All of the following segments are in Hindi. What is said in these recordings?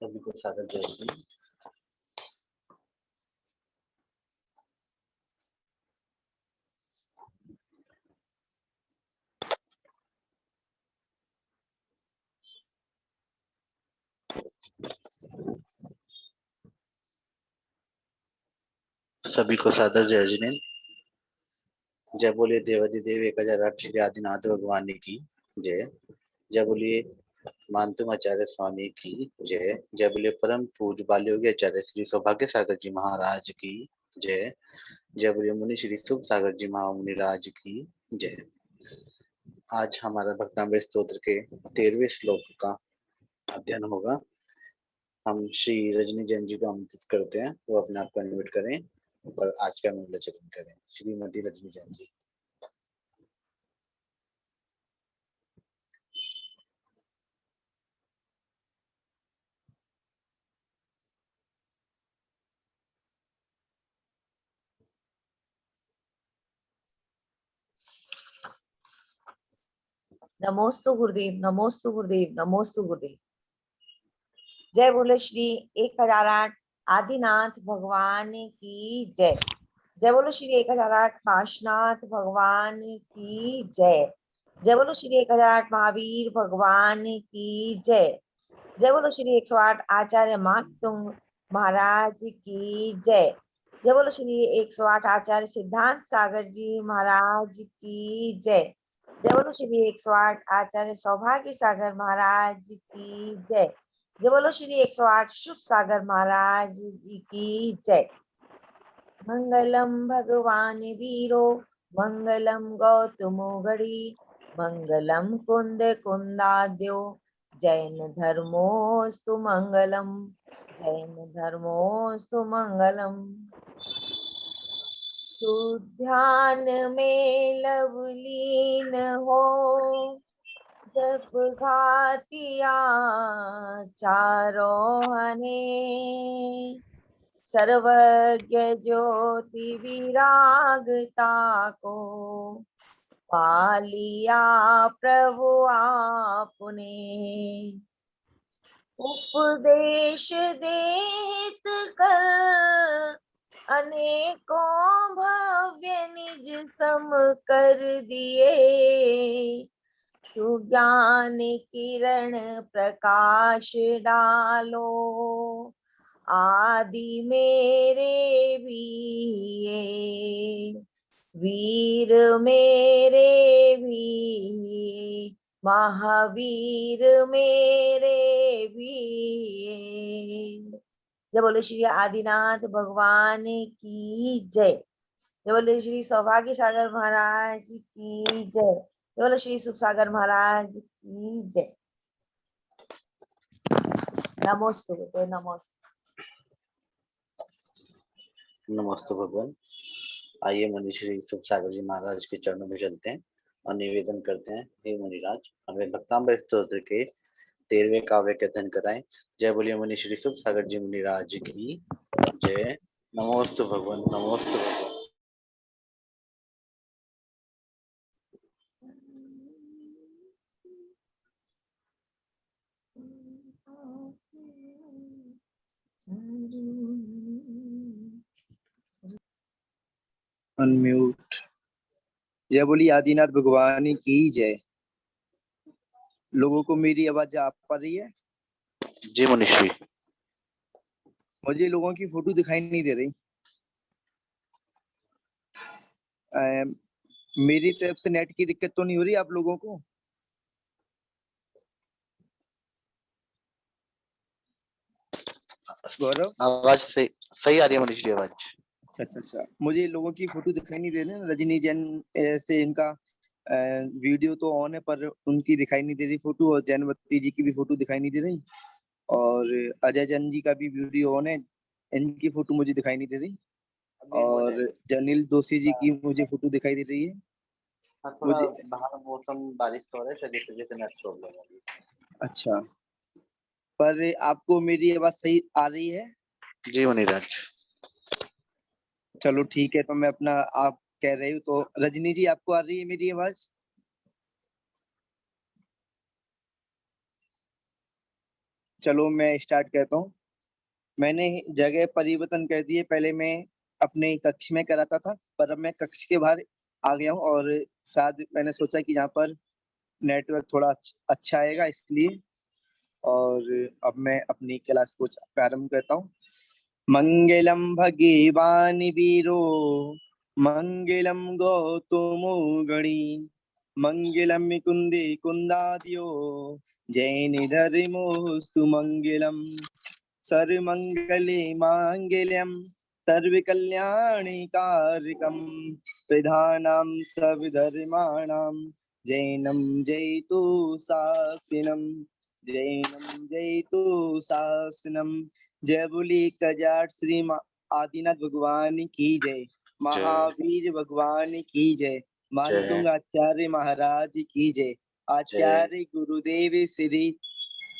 सभी को सादर जय हिंद। सभी को सादर जय जिनेन्द्र। जय बोलिए देवाधिदेव 1008 श्री आदिनाथ भगवान की जय। जय बोलिए मानतुम आचार्य स्वामी की जय। जय बोलिए परम पूज्य बालयोगी आचार्य श्री सौभाग्य सागर जी महाराज की जय। जय बोलिए मुनि श्री शुभ सागर जी महामुनि राज की जय। आज हमारा भक्तामृत स्तोत्र के 13वें श्लोक का अध्ययन होगा। हम श्री रजनी जैन जी को आमंत्रित करते हैं, वो अपने आप को अनम्यूट करें और आज का मंगलाचरण करें। श्रीमती रजनी जैन जी। नमोस्तु गुरुदेव, नमोस्तु गुरुदेव, नमोस्तु गुरुदेव। जय बोले श्री 1008 आदिनाथ भगवान की जय। जय बोलो श्री 1008 काशनाथ भगवान की जय। जय बोलो श्री 1008 महावीर भगवान की जय। जय बोलो श्री 108 आचार्य मातुम महाराज की जय। जय बोलो श्री 108 आचार्य सिद्धांत सागर जी महाराज की जय। जय बोलो श्री 108 आचार्य सौभाग्य सागर महाराज की जय। जय बोलो श्री 108 शुभ सागर महाराज जी की जय। मंगलम भगवान वीरो मंगलम गौतमो गढ़ी मंगलम कुंद कुंदाद्यो जैन धर्मोस्तु मंगलम जैन धर्मोस्तु मंगलम। तू ध्यान में लवलीन हो जप घातिया चारोहने सर्वज्ञ ज्योति विरागता को पालिया प्रभु आपने। उपदेश देत कर अनेकों भव्य निज सम कर दिए सुज्ञान किरण प्रकाश डालो आदि मेरे भी वीर मेरे भी महावीर मेरे भी। जय बोले श्री आदिनाथ भगवान की जय। जय बोले श्री सौभाग्य सागर महाराज की जय। जय बोले श्री सुख सागर महाराज की जय। नमोस्तुते नमोस्तु। नमस्ते भगवान। आइए मुनि श्री सुख सागर जी महाराज के चरणों में चलते हैं और निवेदन करते हैं, हे मुनिराज हमें भक्तामृत स्तोत्र के 13वें काव्य के अध्ययन कराएं। जय बोलिए मुनि श्री सुख सागर जी मुनिराज की जय। नमोस्तु भगवान, नमोस्तु भगवान। अनम्यूट। जय बोली आदिनाथ भगवान की जय। लोगों को मेरी आवाज आ पा रही है? जी मुनिश्री। मुझे लोगों की फोटो दिखाई नहीं दे रही। मेरी तरफ से नेट की दिक्कत तो नहीं हो रही आप लोगों को? गौरव आवाज सही आ रही है मुनिश्री आवाज। अच्छा। मुझे लोगों की फोटो दिखाई नहीं दे रही ना। रजनी जैन से इनका वीडियो तो ऑन है पर उनकी दिखाई नहीं दे रही फोटो, और जैनवती जी की भी फोटो दिखाई नहीं दे रही, और अजय जैन जी का भी वीडियो ऑन है, इनकी फोटो मुझे दिखाई नहीं दे रही, और जनील दोषी जी की मुझे फोटो दिखाई दे रही है। थोड़ा बाहर मौसम बारिश हो रहा है, शायद इस वजह से नेट प्रॉब्लम हो रही है। अच्छा, पर आपको मेरी आवाज सही आ रही है? जी मुनिराज। चलो ठीक है, तो मैं अपना आप कह रही हूँ तो रजनी जी आपको आ रही है मेरी आवाज? चलो मैं स्टार्ट करता हूँ। मैंने जगह परिवर्तन कर दी है। पहले मैं अपने कक्ष में कराता था, पर अब मैं कक्ष के बाहर आ गया हूँ और शायद मैंने सोचा कि यहाँ पर नेटवर्क थोड़ा अच्छा आएगा, इसलिए। और अब मैं अपनी क्लास को प्रारंभ करता हूँ। मंगलम भगवान वीरो मंगलम गौतमो गणी मंगलम मुकुंदे कुंदादियो जैन धर्मोस्तु मंगलम सर्वमंगले मांगल्यम सर्वकल्याणिकारकम प्रधानां सर्वधर्माणां जैनं जयतु शासनम जैनं जयतु शासनम। जय बोली कजाट श्री आदिनाथ भगवान की जय। महावीर भगवान की जय। मानतुंग आचार्य महाराज की जय। आचार्य गुरुदेव श्री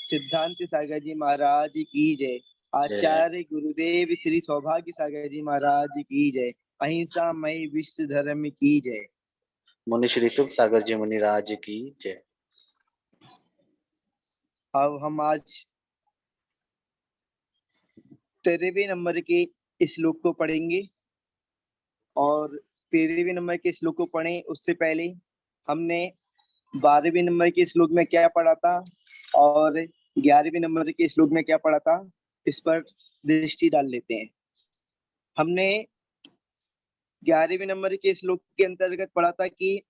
सिद्धांत सागर जी महाराज की जय। आचार्य गुरुदेव श्री सौभाग्य सागर जी महाराज की जय। अहिंसा मई विश्व धर्म की जय। मुनि श्री सुख सागर जी मुनिराज की जय। अब हम आज 13वें नंबर के श्लोक को पढ़ेंगे, और 13वें नंबर के श्लोक को पढ़े उससे पहले हमने 12वें नंबर के श्लोक में क्या पढ़ा था और 11वें नंबर के श्लोक में क्या पढ़ा था, इस पर दृष्टि डाल लेते हैं। हमने 11वें नंबर के श्लोक के अंतर्गत पढ़ा था कि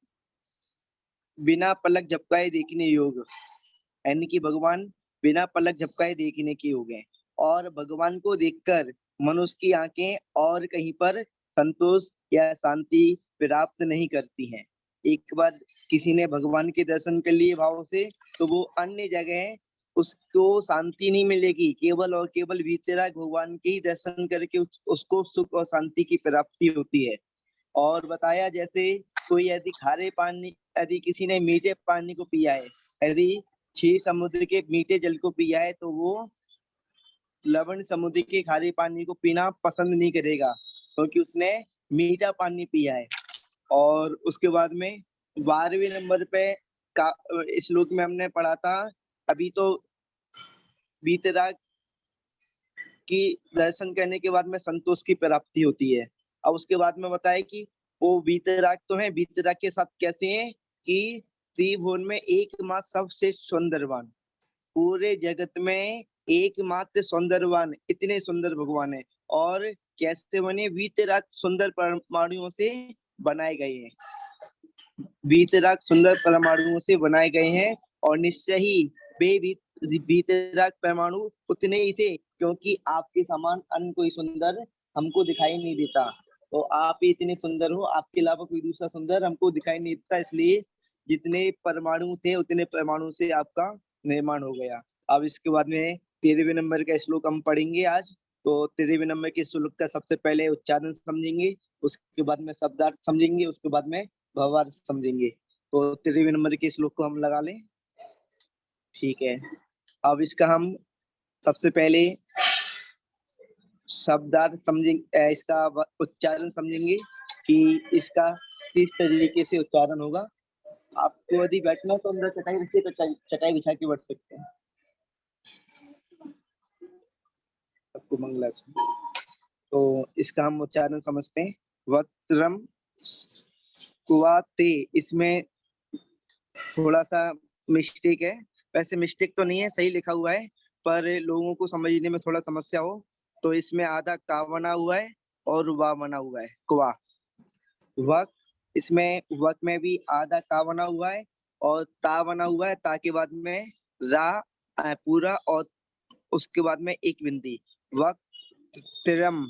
बिना पलक झपकाए देखने योग, यानी कि भगवान बिना पलक झपकाए देखने के योग हैं, और भगवान को देखकर मनुष्य की आंखें और कहीं पर संतोष या शांति प्राप्त नहीं करती हैं। एक बार किसी ने भगवान के दर्शन कर लिए भाव से, तो वो अन्य जगह उसको शांति नहीं मिलेगी। केवल और केवल भीतराग भगवान के ही दर्शन करके उसको सुख और शांति की प्राप्ति होती है। और बताया जैसे कोई यदि खारे पानी, यदि किसी ने मीठे पानी को पिया है, यदि 6 समुद्र के मीठे जल को पिया है, तो वो लवण समुद्र के खारे पानी को पीना पसंद नहीं करेगा, क्योंकि उसने मीठा पानी पिया है। और उसके बाद में 12वें नंबर पे का श्लोक में हमने पढ़ा था, अभी तो वीतराग की दर्शन करने के बाद में संतोष की प्राप्ति होती है। अब उसके बाद में बताया कि वो वीतराग तो है, वीतराग के साथ कैसे हैं कि त्रिभुवन में एकमात्र सबसे सुंदरवान, पूरे जगत में एकमात्र सुंदरवान, इतने सुंदर भगवान है। और कैसे बने, वीतराग सुंदर परमाणुओं से बनाए गए हैं, वीतराग सुंदर परमाणुओं से बनाए गए हैं। और निश्चय ही वे वीतराग परमाणु उतने ही थे, क्योंकि आपके समान अन्य कोई सुंदर हमको दिखाई नहीं देता। तो आप ही इतने सुंदर हो, आपके अलावा कोई दूसरा सुंदर हमको दिखाई नहीं देता, इसलिए जितने परमाणु थे उतने परमाणु से आपका निर्माण हो गया। अब इसके बाद में 13वें नंबर का श्लोक हम पढ़ेंगे आज। तो 13वें नंबर के श्लोक का सबसे पहले उच्चारण समझेंगे, उसके बाद में शब्दार्थ समझेंगे, उसके बाद में भावार्थ समझेंगे। तो 13वें नंबर के श्लोक को हम लगा लें, ठीक है। अब इसका हम सबसे पहले शब्दार्थ समझेंगे, इसका उच्चारण समझेंगे कि इसका किस तरीके से उच्चारण होगा। आपको यदि बैठना तो अंदर चटाई रखिए, तो चटाई बिछा के बैठ सकते हैं। सबको मंगला। तो इसका हम उच्चारण समझते हैं। वक्त्रम कुआते, इसमें थोड़ा सा मिस्टेक है, वैसे मिस्टेक तो नहीं है, सही लिखा हुआ है, पर लोगों को समझने में थोड़ा समस्या हो तो इसमें आधा का बना हुआ है और वा बना हुआ है, कुआ। वक, इसमें वक में भी आधा का बना हुआ है और ता बना हुआ है, ता के बाद में रा पूरा, और उसके बाद में एक बिंदी। वक तिरम,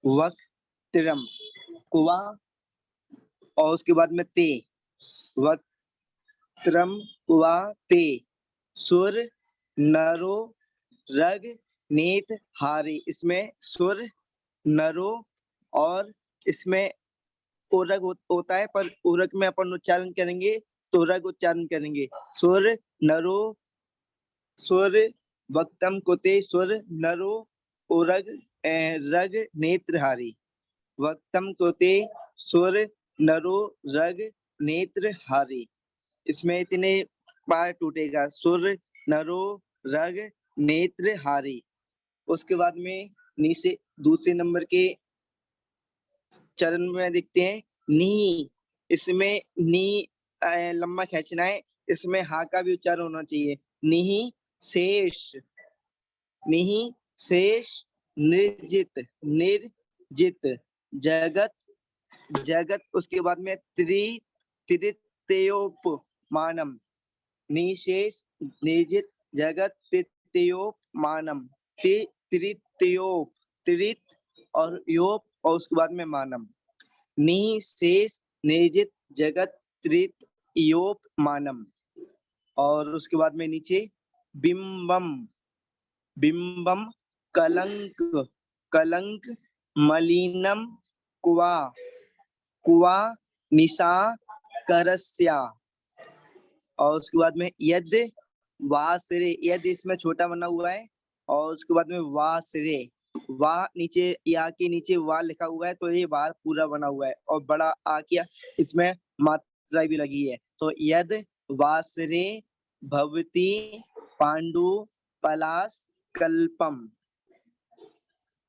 वक तिरम, कुआ, और उसके बाद में ते, वक्त्रम कुआ ते, सुर नरो रग नेत हारी। इसमें सुर नरो, और इसमें उरग होता है, पर उरग में अपन उच्चारण करेंगे तो रग उच्चारण करेंगे। सुर नरो, सुर वक्तम कुते सुर नरो उरग रग नेत्रहारी। वक्तम कुते सुर नरो रग नेत्रहारी। इसमें इतने बार टूटेगा, सुर नरो रग नेत्रहारी। उसके बाद में नीचे दूसरे नंबर के चरण में देखते हैं नी। इसमें नी लंबा खींचना है, इसमें हा का भी उच्चारण होना चाहिए। निहि शेष, निहि शेष निर्जित, निर्जित जगत, जगत। उसके बाद में त्रितयोपमानम, निशेष निर्जित जगत तृतीयोपमानम, त्रितयोप, त्रित और योप और उसके बाद में मानम। निशेष निर्जित जगत तृतीयोपमानम। और उसके बाद में नीचे बिंबम, बिंबम कलंक, कलंक मलिनम कुआ, कुआ निशा करस्या। और उसके बाद में यद वासरे, यद इसमें छोटा बना हुआ है और उसके बाद में वासरे, वा नीचे या के नीचे वा लिखा हुआ है तो ये वार पूरा बना हुआ है और बड़ा आ किया इसमें मात्रा भी लगी है। तो यद वासरे भवती पांडु पलास कल्पम,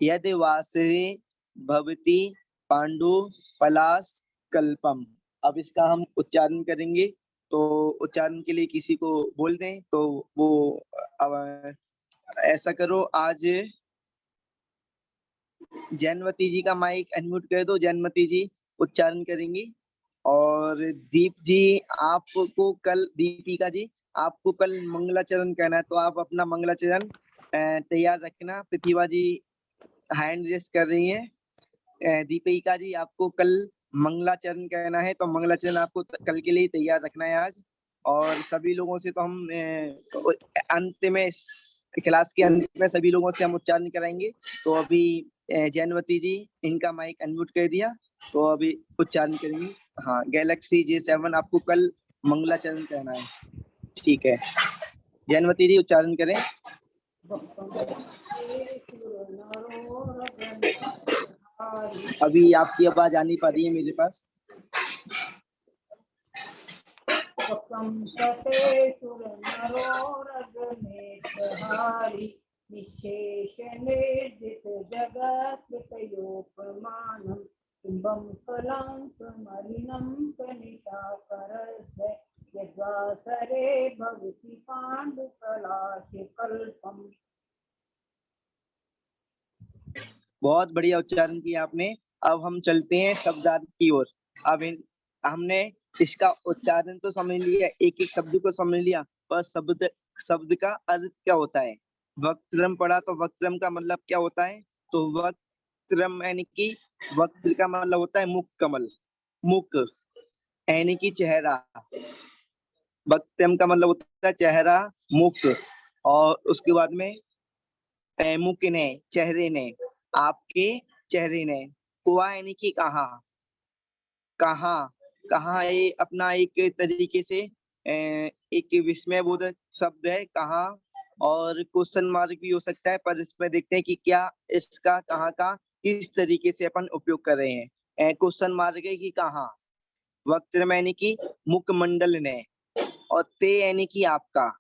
यद वासरे भवती पांडु पलास कल्पम। अब इसका हम उच्चारण करेंगे, तो उच्चारण के लिए किसी को बोल दें तो वो अब ऐसा करो। आज जैनवती जी का माइक अनम्यूट कर दो, जैनवती जी उच्चारण करेंगी। और दीप जी आपको कल, दीपिका जी आपको कल मंगलाचरण कहना है तो आप अपना मंगलाचरण तैयार रखना। प्रतिभा जी हैंड रेस कर रही है। दीपिका जी आपको कल मंगलाचरण कहना है तो मंगलाचरण आपको कल के लिए तैयार रखना है आज। और सभी लोगों से तो हम अंत में, क्लास के अंत में सभी लोगों से हम उच्चारण कराएंगे। तो अभी जैनवती जी इनका माइक अनम्यूट कर दिया तो अभी उच्चारण करेंगे। हाँ, गैलेक्सी J7 आपको कल मंगलाचरण कहना है। ठीक है, जैनवती जी उच्चारण करें। अभी आपकी आवाज आ नहीं पा रही है मेरे पास। निशेष निर्जित जगत तृतीयोपमानम, बिंबम कलंक मलिनम कनिका करस्य, यद्वासरे भवति पांडु पलाश कल्पम। बहुत बढ़िया उच्चारण किया आपने। अब हम चलते हैं शब्दार्थ की ओर। अब हमने इसका उच्चारण तो समझ लिया, एक एक शब्द को समझ लिया, पर शब्द का अर्थ क्या होता है। वक्त्रम पढ़ा तो वक्त्रम का मतलब क्या होता है। तो वक्त्रम यानी कि वक्त्र का मतलब होता है मुख कमल, मुख यानी कि चेहरा। वक्त्रम का मतलब होता है चेहरा, मुख। और उसके बाद में मुख ने, चेहरे ने, आपके चेहरे ने। कुआ यानी कि कहाँ, कहाँ, कहाँ ये अपना एक तरीके से एक विस्मयबोधक शब्द है कहाँ। और क्वेश्चन मार्क भी हो सकता है, पर इसमें देखते हैं कि क्या इसका कहाँ का किस तरीके से अपन उपयोग कर रहे हैं। क्वेश्चन मार्क है कि कहाँ। वक्त्र यानी कि मुखमंडल ने। और ते यानी कि आपका।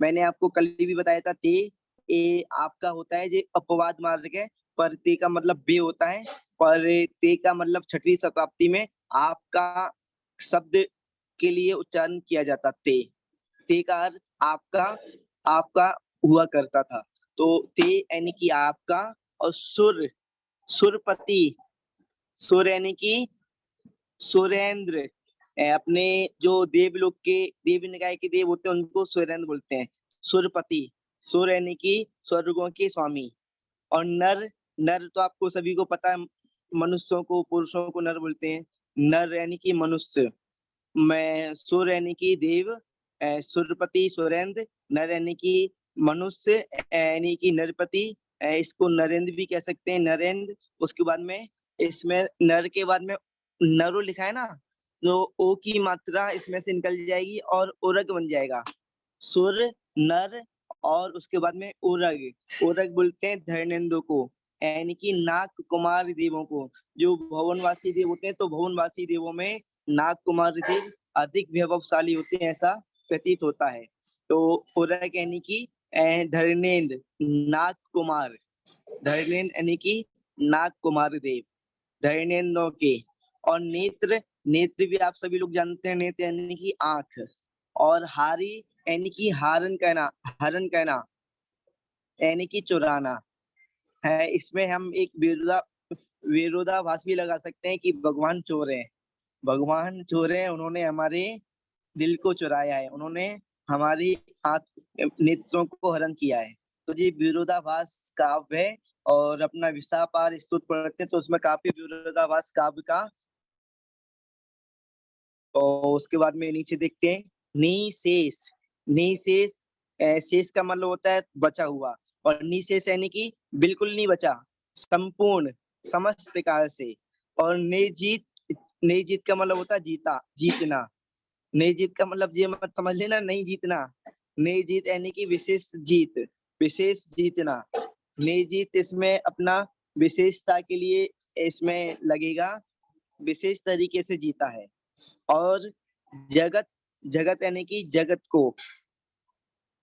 मैंने आपको कल भी बताया था, ते ए आपका होता है जो अपवाद मार्ग है, पर ते का मतलब बे होता है। पर ते का मतलब 6वीं शताब्दी में आपका शब्द के लिए उच्चारण किया जाता। ते का अर्थ आपका, आपका हुआ करता था। तो ते यानी कि आपका। और सुर, सुरपति, सुर यानी कि सुरेंद्र। अपने जो देवलोक के देव निकाय के देव होते हैं उनको सुरेंद्र बोलते हैं। सुरपति, सुर यानी कि स्वर्गों के स्वामी। और नर, नर तो आपको सभी को पता है, मनुष्यों को, पुरुषों को नर बोलते हैं। नर यानी कि मनुष्य। मैं सुर यानी कि देव, सुरपति सुरेंद्र, नर यानी कि मनुष्य यानी कि नरपति। इसको नरेंद्र भी कह सकते हैं, नरेंद्र। उसके बाद में इसमें नर के बाद में नरो लिखा है ना, तो ओ की मात्रा इसमें से निकल जाएगी और उरग बन जाएगा। सुर, नर और उसके बाद में उरग। उरग बोलते हैं धर्मेंद्र को, यानी कि नाग कुमार देवों को। जो भुवनवासी देव होते हैं तो भुवनवासी देवों में नाग कुमार देव अधिक वैभवशाली होते हैं, ऐसा प्रतीत होता है। तो उरग यानी कि धर्मेंद्र नाग कुमार, धर्मेंद्र यानी कि नाग कुमार देव, धर्मेंद्र के। और नेत्र, नेत्र भी आप सभी लोग जानते हैं, नेत्र यानी कि आंख। और हारी यानी कि हरण कहना, हरण कहना यानी कि चुराना है। इसमें हम एक विरोधाभास भी लगा सकते हैं कि भगवान चोर हैं, भगवान चोर हैं, उन्होंने हमारे दिल को चुराया है, उन्होंने हमारी नेत्रों को हरण किया है। तो ये विरोधाभास काव्य है। और अपना विसापार स्तुति पढ़ते हैं तो उसमें काफी विरोधाभास काव्य का। और उसके बाद में नीचे देखते हैं निशेष, निशेष शेष का मतलब होता है बचा हुआ, और निशेष यानी कि बिल्कुल नहीं बचा, संपूर्ण समस्त प्रकार से। और निर्जीत, निर्जीत का मतलब होता है जीता, जीतना। निर्जीत का मतलब ये मत समझ लेना नहीं जीतना, निर्जीत यानी कि विशेष जीत, विशेष जीतना। निर्जीत इसमें अपना विशेषता के लिए इसमें लगेगा, विशेष तरीके से जीता है। और जगत, जगत यानी कि जगत को,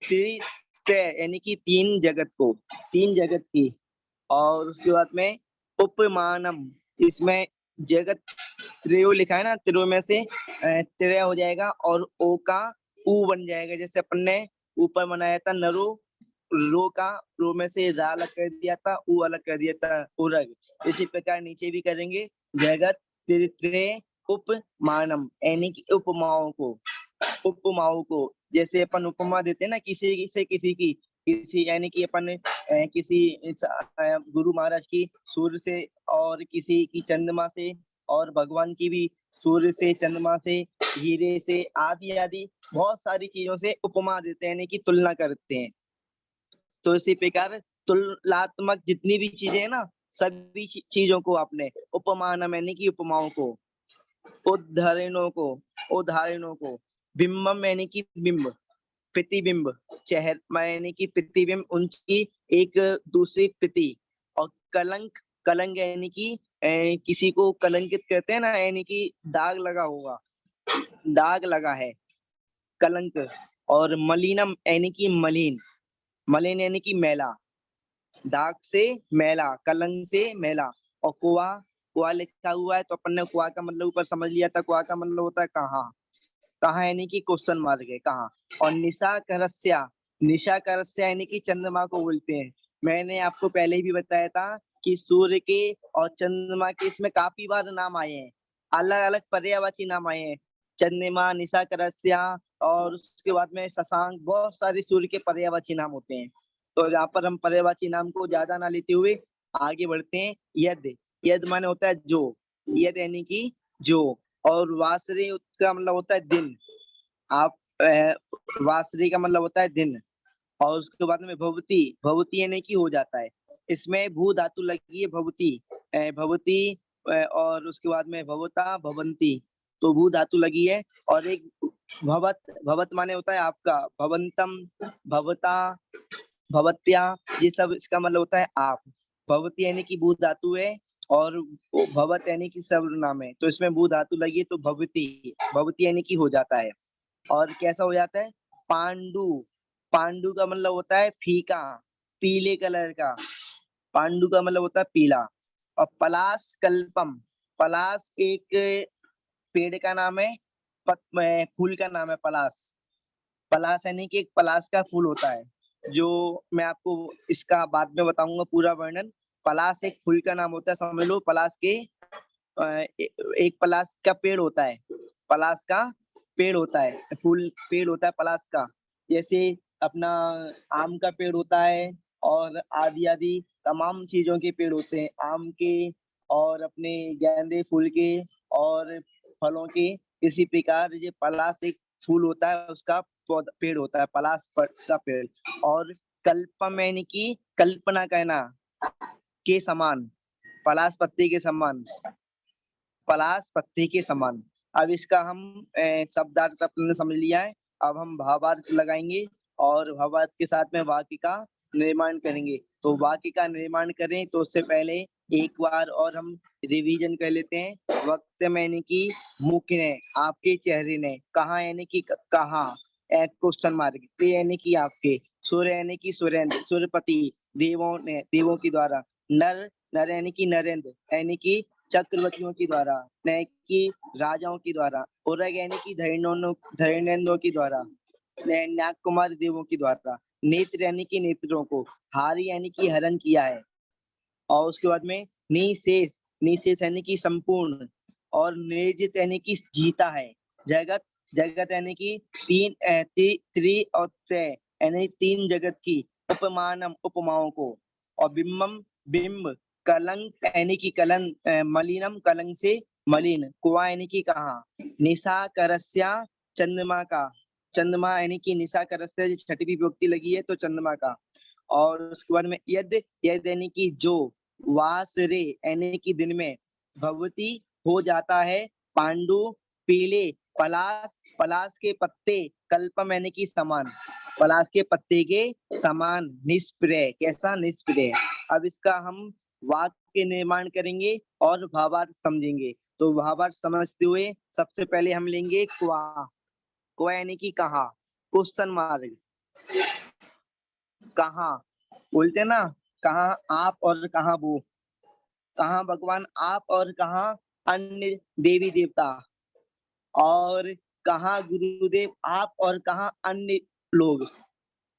यानी कि तीन जगत को, तीन जगत की। और उसके बाद में उपमानम, इसमें जगत त्रयो लिखा है ना, त्रयो में से त्रय हो जाएगा और ओ का ऊ बन जाएगा। जैसे अपन ने ऊपर बनाया था नरो, रो का रो में से रा अलग कर दिया था, ऊ अलग कर दिया था, उरग। इसी प्रकार नीचे भी करेंगे, जगत त्रित्रय उपमानम यानी कि उपमाओं को, उपमाओं को। जैसे अपन उपमा देते हैं ना किसी से किसी की, किसी यानी कि अपन किसी गुरु महाराज की सूर्य से, और किसी की चंद्रमा से, और भगवान की भी सूर्य से, चंद्रमा से, हीरे से, आदि आदि बहुत सारी चीजों से उपमा देते हैं, यानी कि तुलना करते हैं। तो इसी प्रकार तुलनात्मक जितनी भी चीजें हैं ना, सभी चीजों को आपने उपमानम यानी कि उपमाओं को, उदाहरणों को, उदाहरणों को। बिंबम यानी कि बिंब, प्रतिबिंब, चेहरा यानी कि प्रतिबिंब, उनकी एक दूसरी प्रति। और कलंक, कलंक यानी कि किसी को कलंकित करते हैं ना, यानी कि दाग लगा होगा, दाग लगा है, कलंक। और मलिनम यानी कि मलिन, मलिन यानी कि मैला, दाग से मैला, कलंक से मैला। और कुआ, कुआ लिखा हुआ है तो अपन ने कुआ का मतलब ऊपर समझ लिया था, कुआ का मतलब होता है कहाँ, कहाँ यानी कि क्वेश्चन मार्क है, कहाँ। और निशा करस्या, निशा करस्या यानी कि चंद्रमा को बोलते हैं। मैंने आपको पहले ही भी बताया था कि सूर्य के और चंद्रमा के इसमें काफी बार नाम आए हैं, अलग अलग पर्यायवाची नाम आए हैं, चंद्रमा, निशा करस्या, और उसके बाद में शशांक, बहुत सारे सूर्य के पर्यायवाची नाम होते हैं। तो यहाँ पर हम पर्यायवाची नाम को ज्यादा ना लेते हुए आगे बढ़ते हैं। यद, यद माने होता है जो, यद यानी कि जो। और वासरे का मतलब होता है दिन, आप वासरे का मतलब होता है दिन। और उसके बाद में भवती, भवती यानी कि हो जाता है। इसमें भू धातु लगी है, भवती, भवती, और उसके बाद में भवता, भवंती, तो भू धातु लगी है। और एक भवत, भवत माने होता है आपका, भवंतम, भवता, भवत्या, ये सब इसका मतलब होता है आप। भवती यानी कि भू धातु है, और भवत यानी कि सर्वनाम है, तो इसमें भू धातु लगी तो भवती, भवती यानी कि हो जाता है। और कैसा हो जाता है, पांडु, पांडु का मतलब होता है फीका, पीले कलर का, पांडु का मतलब होता है पीला। और पलाश कल्पम, पलाश एक पेड़ का नाम है, फूल का नाम है पलाश। पलाश यानी कि एक पलाश का फूल होता है, जो मैं आपको इसका बाद में बताऊंगा पूरा वर्णन। पलाश एक फूल का नाम होता है, समझ लो। पलाश के एक पलाश का पेड़ होता है, पलाश का पेड़ होता है, फूल पेड़ होता है पलाश का। जैसे अपना आम का पेड़ होता है, और आदि आदि तमाम चीजों के पेड़ होते हैं, आम के, और अपने गेंदे फूल के, और फलों के। इसी प्रकार ये पलाश एक फूल होता है, उसका पेड़ होता है, पलाश का पेड़। और कल्पम यानी कि कल्पना कहना के समान, पलाश पत्ती के समान, पलाश पत्ती के समान। अब इसका हम शब्दार्थ अपने समझ लिया है। अब हम भावार्थ लगाएंगे, और भावार्थ के साथ में वाक्य का निर्माण करेंगे। तो वाक्य का निर्माण करें तो उससे पहले एक बार और हम रिवीजन कर लेते हैं। वक्त यानी कि मुख ने, आपके चेहरे ने, कहा यानी कि कहा, क्वेश्चन मार्क, ते यानी कि आपके, सूर्य यानी कि सुरेंद्र, सूर्यपति देवों के द्वारा। नर नर यानी कि नरेंद्र यानी कि चक्रवर्तियों के द्वारा, न कि राजाओं के द्वारा। उरग यानी कि धरणेन्द्रों के द्वारा, नाग कुमार देवों के द्वारा। नेत्र यानी कि नेत्रों को। हारी यानी कि हरण किया है। और उसके बाद में निशेष, निशेष यानी कि संपूर्ण। और निर्जित यानी कि जीता है। जगत, जगत यानी कि त्रि और त्रय यानी तीन जगत की। उपमानम, उपमाओं को। और बिंबम, बिंब। कलंक यानी कि कलन, मलिनम कलंक से मलिन। कुआ यानी कि कहा। निशाकरस्या, चंद्रमा का। चंद्रमा यानी कि निशाकरस्या छठी विभक्ति लगी है तो चंद्रमा का। और उसके बाद में यद, यद यानी कि जो। वासरे यानी कि दिन में। भगवती हो जाता है। पांडु पीले। पलाश, पलाश के पत्ते। कल्पम यानी कि समान। पलाश के पत्ते के समान। निष्प्रय, कैसा? निष्प्रय। अब इसका हम वाक्य निर्माण करेंगे और भावार्थ समझेंगे। तो भावार्थ समझते हुए सबसे पहले हम लेंगे क्वा। क्वा यानी कि कहा। Question mark. कहा बोलते ना, कहा आप और कहा वो। कहा भगवान आप और कहा अन्य देवी देवता। और कहा गुरुदेव आप और कहा अन्य लोग।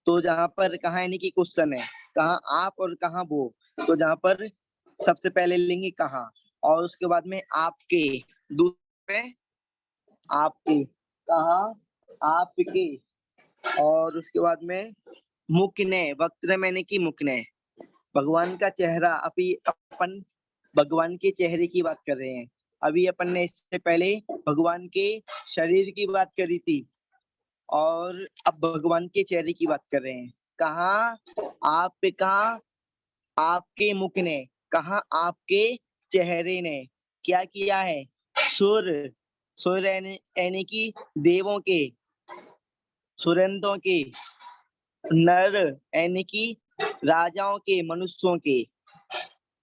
तो जहाँ पर कहा यानी कि क्वेश्चन है, कहा आप और कहा वो। तो जहाँ पर सबसे पहले लेंगे कहा। और उसके बाद में आपके। दूसरे आपके। कहा आपके। और उसके बाद में मुकने, वक्त्र यानी कि मुकने। भगवान का चेहरा। अभी अपन भगवान के चेहरे की बात कर रहे हैं। अभी अपन ने इससे पहले भगवान के शरीर की बात करी थी और अब भगवान के चेहरे की बात कर रहे हैं। कहा आप पे, कहा आपके मुख ने, कहा आपके चेहरे ने क्या किया है? सूर्य, सूर्य यानी कि देवों के, सुरेंद्रों के। नर यानी कि राजाओं के, मनुष्यों के।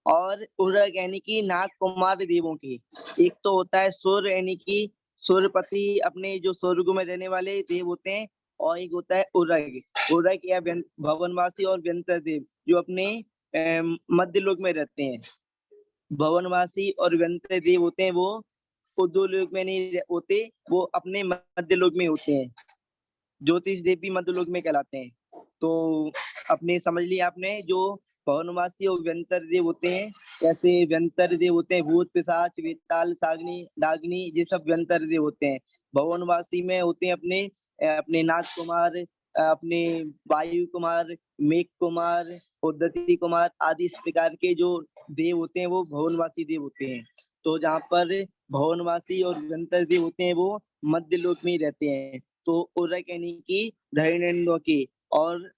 और उरग यानी कि नाग कुमार देवों के। एक तो होता है सूर्य यानी कि सूर्यपति, अपने जो स्वर्ग में रहने वाले देव होते हैं। और एक होता है उरग। उरग या भवनवासी और व्यंतर देव जो अपने मध्य लोक में रहते हैं। भवनवासी और व्यंतर देव होते हैं वो उद्धव लोक में नहीं होते, वो अपने मध्य लोक में होते हैं। ज्योतिष देव भी मध्य लोक में कहलाते हैं। तो अपने समझ लिया आपने, जो भवनवासी और व्यंतर देव होते हैं। जैसे व्यंतर देव होते हैं भूत, पिशाच, वेताल, साग्नि, डाग्नि, ये सब व्यंतर देव होते हैं। भवनवासी में होते हैं अपने अपने नाग कुमार, अपने वायु कुमार, मेघ कुमार, उद्धति कुमार आदि इस प्रकार के जो देव होते हैं वो भवनवासी देव होते हैं। तो जहाँ पर भवनवासी और व्यंतर देव होते हैं वो मध्य लोक में ही रहते हैं। तो उरक यानी कि धरणेन्द्रों की। और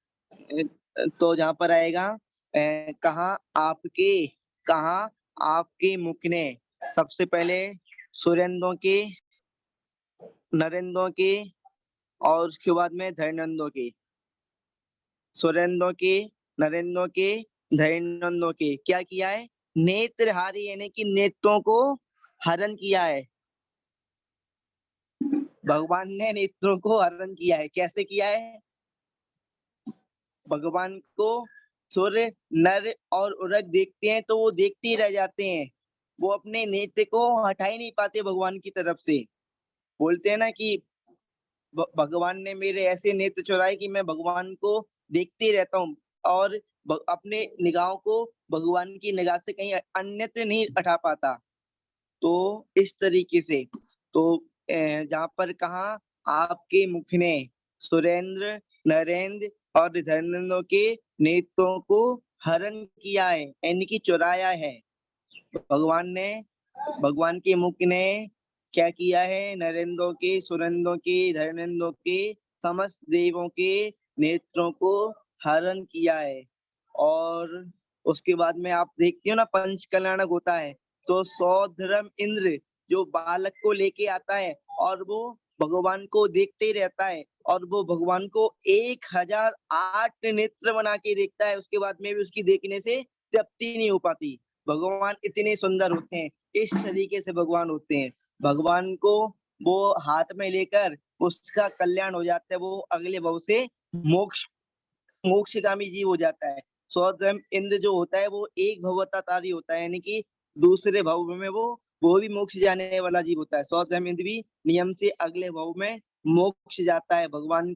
तो जहाँ पर आएगा कहा आपके, कहा आपके मुख ने। सबसे पहले सुरेंद्रों के, नरेंद्रों के। और उसके बाद में धरणेन्द्रों के। सुरेंद्रों के, नरेंद्रों के, धरणेन्द्रों के। क्या किया है? नेत्रहारी यानी कि नेत्रों को हरण किया है। भगवान ने नेत्रों को हरण किया है। कैसे किया है? भगवान को सूर्य, नर और उरग देखते हैं तो वो देखते ही रह जाते हैं। वो अपने नेत्र को हटा ही नहीं पाते भगवान की तरफ से। बोलते हैं ना कि भगवान ने मेरे ऐसे नेत्र चुराए कि मैं भगवान को देखते ही रहता हूँ और अपने निगाहों को भगवान की निगाह से कहीं अन्यत्र नहीं हटा पाता। तो इस तरीके से तो जहाँ पर कहा आपके मुख ने सुरेंद्र, नरेंद्र और धर्मेंद्र के नेत्रों को हरण किया है यानी कि चुराया है। भगवान ने, भगवान के मुख ने क्या किया है? नरेंद्रों के, सुरेंद्रों के, धर्मेंद्रों के समस्त देवों के नेत्रों को हरण किया है। और उसके बाद में आप देखते हो ना पंच कल्याणक होता है। तो सौधर्म इंद्र जो बालक को लेके आता है और वो भगवान को देखते ही रहता है और वो भगवान को 1008 नेत्र बना के देखता है। उसके बाद में भी उसकी देखने से तृप्ति नहीं हो पाती। भगवान इतने सुंदर होते हैं। इस तरीके से भगवान होते हैं। भगवान को वो हाथ में लेकर उसका कल्याण हो जाता है। वो अगले भव से मोक्ष मोक्षगामी जीव हो जाता है। स्वयं इंद्र जो होता है वो एक भवतातारी होता है, यानी कि दूसरे भव में वो भी मोक्ष जाने वाला जीव होता है। स्वयं इंद्र भी नियम से अगले भव में मोक्ष जाता है। भगवान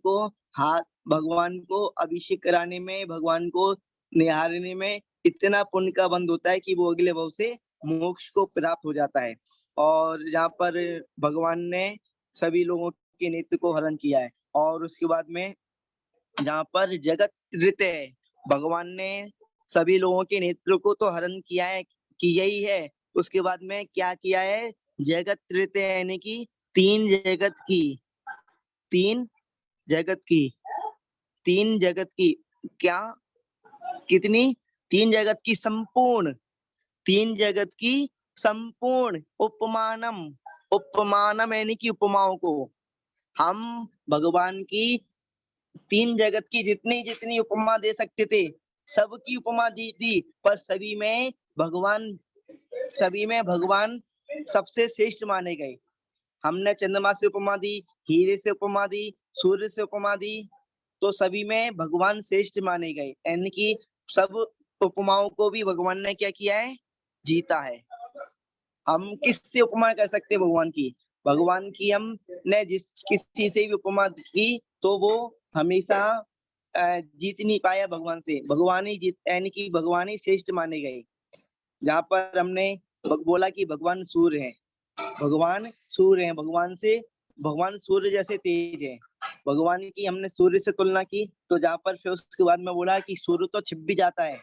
को अभिषेक कराने में, भगवान को निहारने में इतना पुण्य का बंद होता है कि वो अगले भव से मोक्ष को प्राप्त हो जाता है। और यहाँ पर भगवान ने सभी लोगों के नेत्र को हरण किया है। और उसके बाद में जहाँ पर जगत ऋतय, भगवान ने सभी लोगों के नेत्र को तो हरण किया है, किया ही है। उसके बाद में क्या किया है, जगत ऋतय यानी कि तीन जगत की क्या कितनी तीन जगत की संपूर्ण उपमानम यानी कि उपमाओं को हम भगवान की तीन जगत की जितनी जितनी उपमा दे सकते थे सबकी उपमा दी थी, पर सभी में भगवान सबसे श्रेष्ठ माने गए। हमने चंद्रमा से उपमा दी, हीरे से उपमा दी, सूर्य से उपमा दी, तो सभी में भगवान श्रेष्ठ माने गए। यानी कि सब उपमाओं को भी भगवान ने क्या किया है, जीता है। हम किससे उपमा कर सकते हैं भगवान की हमने जिस किसी से भी उपमा की तो वो हमेशा जीत नहीं पाया भगवान से। भगवान ही जीत, यानी कि भगवान ही श्रेष्ठ माने गए। जहाँ पर हमने बोला कि भगवान सूर्य हैं, भगवान सूर्य जैसे तेज है। भगवान की हमने सूर्य से तुलना की, तो जहाँ पर फिर उसके बाद में बोला कि सूर्य तो छिप भी जाता है।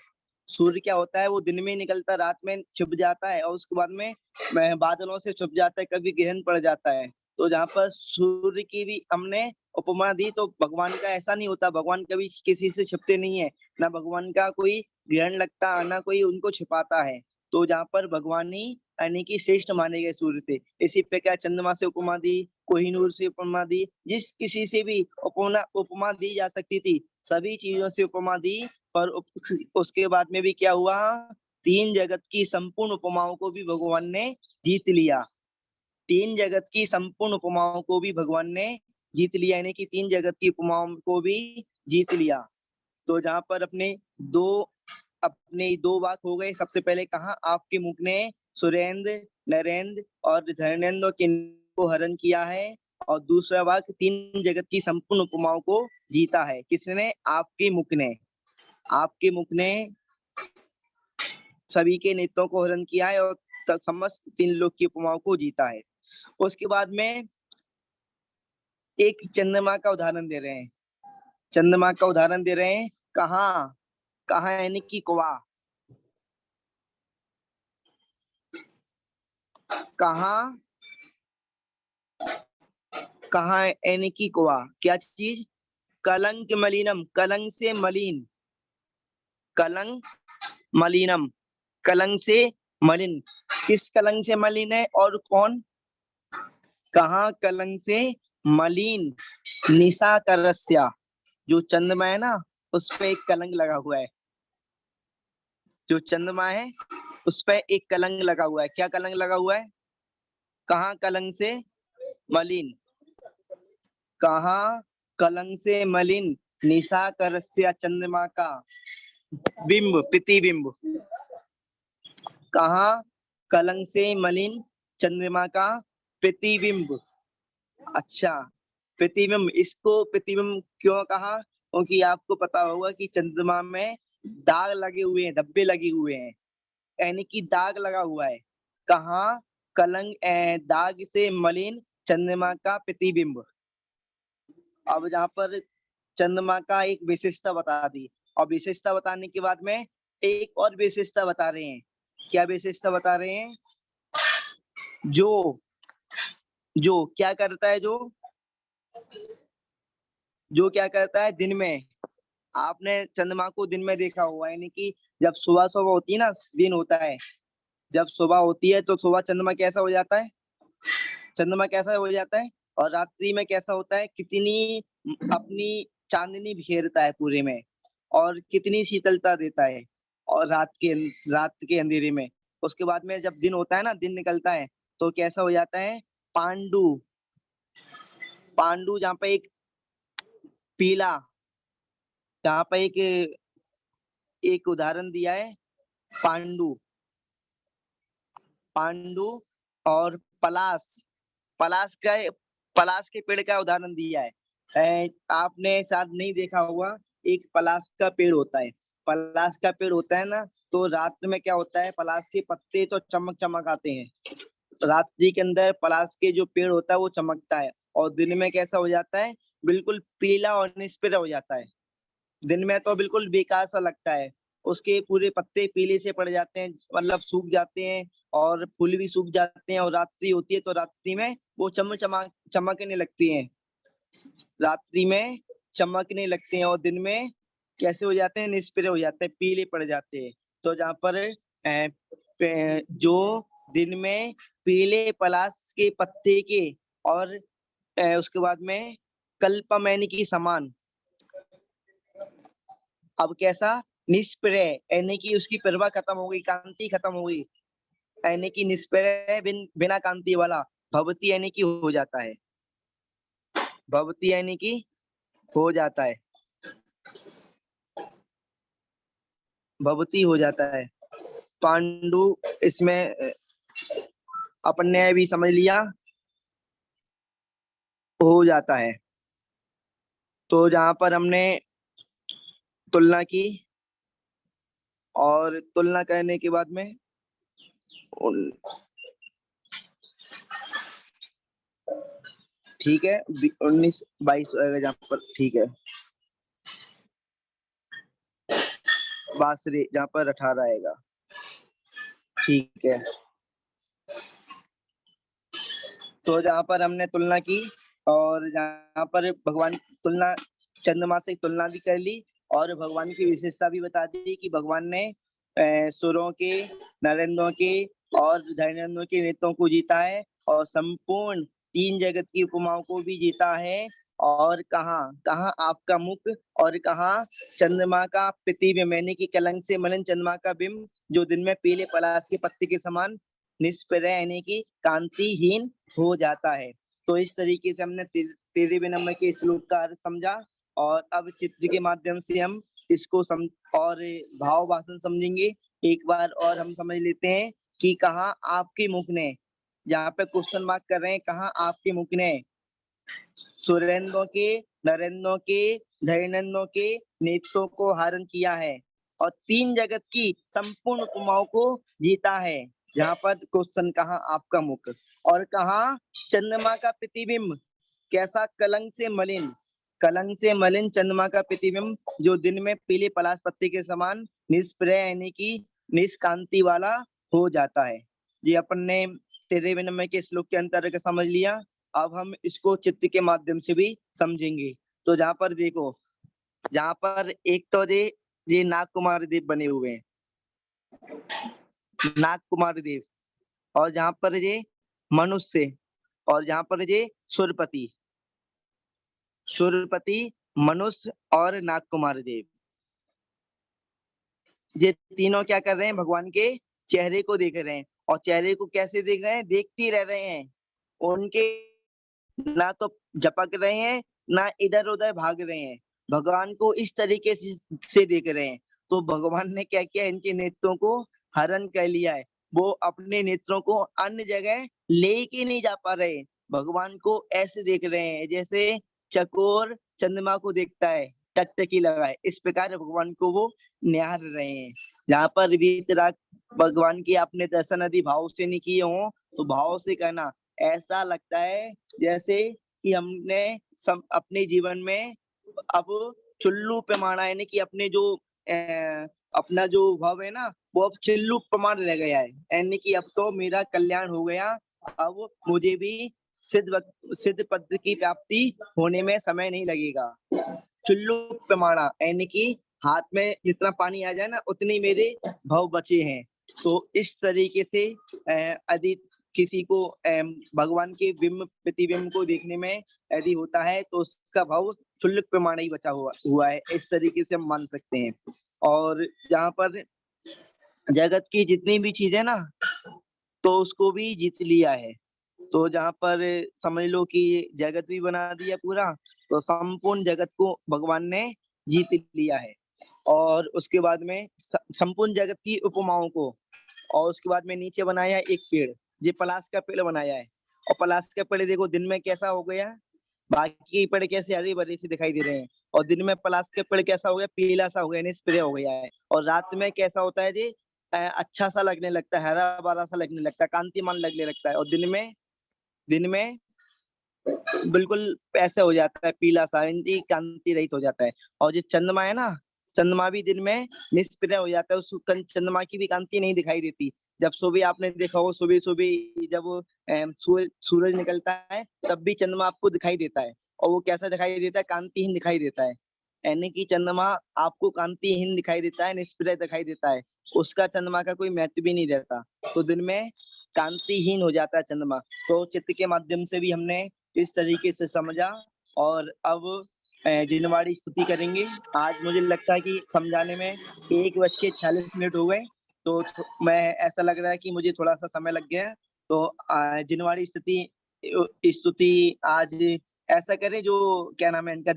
सूर्य क्या होता है, वो दिन में निकलता, रात में छिप जाता है, और उसके बाद में बादलों से छुप जाता है, कभी ग्रहण पड़ जाता है। तो जहाँ पर सूर्य की भी हमने उपमा दी, तो भगवान का ऐसा नहीं होता, भगवान कभी किसी से छिपते नहीं है, ना भगवान का कोई ग्रहण लगता, ना कोई उनको छिपाता है। तो जहाँ पर भगवान ही यानी कि श्रेष्ठ माने गए सूर्य से। इसी प्रकार चंद्रमा से उपमा दी, कोहिनूर से उपमा दी, जिस किसी से भी उपमा दी जा सकती थी सभी चीजों से उपमा दी। पर उसके बाद में भी क्या हुआ, तीन जगत की संपूर्ण उपमाओं को भी भगवान ने जीत लिया। तीन जगत की संपूर्ण उपमाओं को भी भगवान ने जीत लिया, यानी कि तीन जगत की उपमाओं को भी जीत लिया। तो जहाँ पर अपने दो बात हो गए। सबसे पहले कहा, आपके मुख ने सुरेंद्र, नरेंद्र और धर्मेंद्र को हरण किया है। और दूसरा वाक्य, तीन जगत की संपूर्ण उपमाओं को जीता है। किसने? आपके मुख ने सभी के नेत्रों को हरण किया है और समस्त तीन लोक की उपमाओं को जीता है। उसके बाद में एक चंद्रमा का उदाहरण दे रहे हैं। कहाँ यानी कि कुआ, कहाँ यानी कि कुआ, क्या चीज? कलंक मलिनम, कलंक से मलिन, कलंक से मलिन। किस कलंक से मलिन है और कौन? कहाँ कलंक से मलिन? निशा करस्या, जो चंद्रमा है ना उस पे एक कलंक लगा हुआ है। जो चंद्रमा है उस पे एक कलंक लगा हुआ है। क्या कलंक लगा हुआ है? कहाँ कलंक से मलिन, कहाँ कलंक से मलिन, निशा करस्या, चंद्रमा का बिंब, प्रतिबिंब। कहाँ कलंक से मलिन, चंद्रमा का प्रतिबिंब। अच्छा, प्रतिबिंब, इसको प्रतिबिंब क्यों कहा? क्योंकि आपको पता होगा कि चंद्रमा में दाग लगे हुए हैं, धब्बे लगे हुए हैं, यानी कि दाग लगा हुआ है। कहाँ? कलंक, दाग से मलिन चंद्रमा का प्रतिबिंब। अब जहाँ पर चंद्रमा का एक विशेषता बता दी, और विशेषता बताने के बाद में एक और विशेषता बता रहे हैं। क्या विशेषता बता रहे हैं? जो क्या करता है, जो क्या करता है दिन में। आपने चंद्रमा को दिन में देखा होगा, यानी कि जब सुबह होती है ना, दिन होता है, जब सुबह होती है तो सुबह चंद्रमा कैसा हो जाता है, और रात्रि में कैसा होता है, कितनी अपनी चांदनी बिखेरता है पूरे में, और कितनी शीतलता देता है, और रात के अंधेरे में। उसके बाद में जब दिन होता है ना, दिन निकलता है, तो कैसा हो जाता है, पांडु, जहाँ पे एक पीला यहाँ पर एक उदाहरण दिया है, पांडु पांडु और पलाश पलाश का पलाश के पेड़ का उदाहरण दिया है। आपने शायद नहीं देखा होगा, एक पलाश का पेड़ होता है। पलाश का पेड़ होता है ना, तो रात में क्या होता है, पलाश के पत्ते तो चमक चमक आते हैं। रात्रि के अंदर पलाश के जो पेड़ होता है वो चमकता है, और दिन में कैसा हो जाता है, बिल्कुल पीला और निष्प्रिय हो जाता है। दिन में तो बिल्कुल बेकार सा लगता है, उसके पूरे पत्ते पीले से पड़ जाते हैं, मतलब सूख जाते हैं, और फूल भी सूख जाते हैं। और रात्रि होती है तो रात्रि में वो चमकने लगती हैं, रात्रि में चमकने लगते हैं, और दिन में कैसे हो जाते हैं, निष्प्रिय हो जाते हैं, पीले पड़ जाते हैं। तो जहाँ पर जो दिन में पीले पलाश के पत्ते के, और उसके बाद में कल्पमैनी की समान, अब कैसा, निष्प्रिय, यानी कि उसकी प्रभा खत्म हो गई, कांति खत्म हो गई, यानी कि निष्प्रिय बिना कांति वाला भवती यानी कि हो जाता है, भवती यानी कि हो जाता है, भवती हो जाता है। पांडु इसमें अपन ने भी समझ लिया, हो जाता है। तो जहां पर हमने तुलना की, और तुलना करने के बाद में ठीक है, 19 22 आएगा जहाँ पर, ठीक है, बासरी जहाँ पर 18 आएगा, ठीक है। तो जहाँ पर हमने तुलना की, और जहाँ पर भगवान तुलना, चंद्रमा से तुलना भी कर ली, और भगवान की विशेषता भी बता दी कि भगवान ने सुरों के, नरेंद्रों के और धैर्येंद्रों के नेत्रों को जीता है, और संपूर्ण 3 जगत की उपमाओं को भी जीता है। और कहाँ कहाँ आपका मुख, और कहाँ चंद्रमा का प्रतिबिंब, यानी कि कलंक से मलिन चंद्रमा का बिंब, जो दिन में पीले पलाश के पत्ते के समान निष्प्रिय यानी कि कांतिहीन हो जाता है। तो इस तरीके से हमने 13वें नंबर के श्लोक का अर्थ समझा, और अब चित्र के माध्यम से हम इसको और भाव भाषण समझेंगे। एक बार और हम समझ लेते हैं कि कहाँ आपके मुख ने, जहाँ पे क्वेश्चन मार्क कर रहे हैं, कहाँ आपके मुख ने सुरेंद्रों के, नरेंद्रों के, धैर्येंद्रों के नेत्रों को हरण किया है, और 3 जगत की संपूर्ण उपमाओं को जीता है। जहाँ पर क्वेश्चन, कहाँ आपका मुख, और कहाँ चंद्रमा का प्रतिबिंब, कैसा, कलंक से मलिन चंद्रमा का प्रतिबिंब, जो दिन में पीले पलाश पत्ते के समान निष्प्रिय यानी कि निष्कांति वाला हो जाता है। ये अपन ने 13वें नंबर के श्लोक के अंतर्गत समझ लिया। अब हम इसको चित्र के माध्यम से भी समझेंगे। तो जहाँ पर देखो, जहाँ पर एक तो ये नाग कुमार देव बने हुए हैं, नाग कुमार देव, और जहाँ पर ये मनुष्य, और जहाँ पर ये सुरपति, मनुष्य और नाग कुमार देव, ये तीनों क्या कर रहे हैं, भगवान के चेहरे को देख रहे हैं। और चेहरे को कैसे देख रहे हैं, देखते रह रहे हैं, उनके ना तो झपक रहे हैं, ना इधर उधर भाग रहे हैं, भगवान को इस तरीके से देख रहे हैं। तो भगवान ने क्या किया, इनके नेत्रों को हरण कर लिया है। वो अपने नेत्रों को अन्य जगह लेके नहीं जा पा रहे, भगवान को ऐसे देख रहे हैं जैसे चकोर चंद्रमा को देखता है टकटकी लगाए, इस प्रकार भगवान को वो निहार रहे हैं। जहाँ पर वीतराग भगवान की आपने दर्शन यदि भाव से नहीं किए हो, तो भाव से करना। ऐसा लगता है जैसे कि हमने अपने जीवन में अब चुल्लू पैमाना, यानी कि अपने जो अपना जो भाव है ना, वो अब चिल्लू प्रमाण रह गया है, यानी कि अब तो मेरा कल्याण हो गया, अब मुझे भी सिद्ध पद की प्राप्ति होने में समय नहीं लगेगा। चुल्लू प्रमाणा यानी कि हाथ में जितना पानी आ जाए ना, उतने मेरे भाव बचे हैं। तो इस तरीके से यदि किसी को भगवान के बिंब प्रतिबिंब को देखने में यदि होता है, तो उसका भाव चुल्लक प्रमाण ही बचा हुआ है, इस तरीके से हम मान सकते हैं। और जहाँ पर जगत की जितनी भी चीजें ना, तो उसको भी जीत लिया है। तो जहाँ पर समझ लो कि जगत भी बना दिया पूरा, तो संपूर्ण जगत को भगवान ने जीत लिया है। और उसके बाद में संपूर्ण जगत की उपमाओं को, और उसके बाद में नीचे बनाया है एक पेड़, ये पलाश का पेड़ बनाया है। और पलाश का पेड़ देखो दिन में कैसा हो गया, बाकी के पेड़ कैसे हरे भरे से दिखाई दे रहे हैं, और दिन में पलाश का पेड़ कैसा हो गया, पीला सा हो गया, स्प्रे हो गया है। और रात में कैसा होता है जी, अच्छा सा लगने लगता है, हरा भरा सा लगने लगता है, कांतिमान लगने लगता है। और दिन में बिल्कुल ऐसे हो जाता है, पीला सा इंदी कांति रहित हो जाता है। और जो चंद्रमा है ना, चंद्रमा भी दिन में निष्क्रिय हो जाता है, उसको चंद्रमा की भी कांति नहीं दिखाई देती। जब सुबह आपने देखा हो, सुबह सुबह जब सूरज निकलता है तब भी चंद्रमा आपको दिखाई देता है, और वो कैसा दिखाई देता है, कांतिहीन दिखाई देता है। यानी कि चंद्रमा आपको कांतिहीन दिखाई देता है, निष्क्रिय दिखाई देता है, उसका चंद्रमा का कोई महत्व भी नहीं रहता। तो दिन में कांतिहीन हो जाता है चंद्रमा। तो चित्र के माध्यम से भी हमने इस तरीके से समझा। और अब जिनवाड़ी स्तुति करेंगे। आज मुझे लगता है कि समझाने में 1:46 हो गए, तो मैं ऐसा लग रहा है कि मुझे थोड़ा सा समय लग गया है। तो जिनवाड़ी स्तुति आज ऐसा करें, जो क्या नाम है इनका,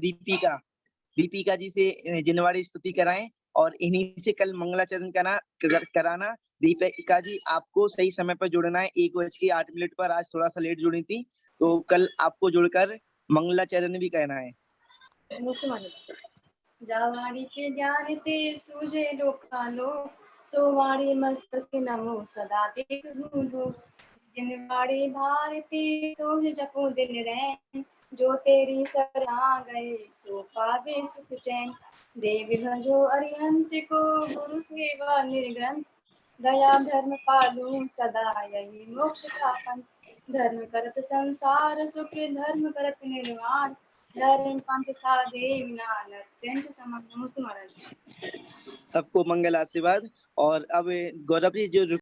दीपिका जी से जिनवाड़ी स्तुति कराएं, और इन्हीं से कल मंगलाचरण कराना। दीपिका जी आपको सही समय पर जुड़ना है, 1:08 पर। आज थोड़ा सा लेट जुड़ी थी, तो कल आपको जुड़कर मंगलाचरण भी कहना है। नमस्ते महाराज। जावाड़ी के ज्ञान ते सूझे लोकालो, सोवाड़ी मस्तक नमो सदा ते दूधो। जिनवाड़ी भारती तो जपो दिन रैन, जो तेरी सराह गए सो पावे सुख चैन। देवी भजो अरिहंत को गुरु सेवा निर्ग्रंथ, दया धर्म पालू सदा यही मोक्ष का पंथ। धर्म करत संसार सुख, धर्म करत निर्वाण, धर्म पंथ साधे नानक तेंच समम। नमस्ते महाराज। सबको मंगल आशीर्वाद। और अब गौरव जी जो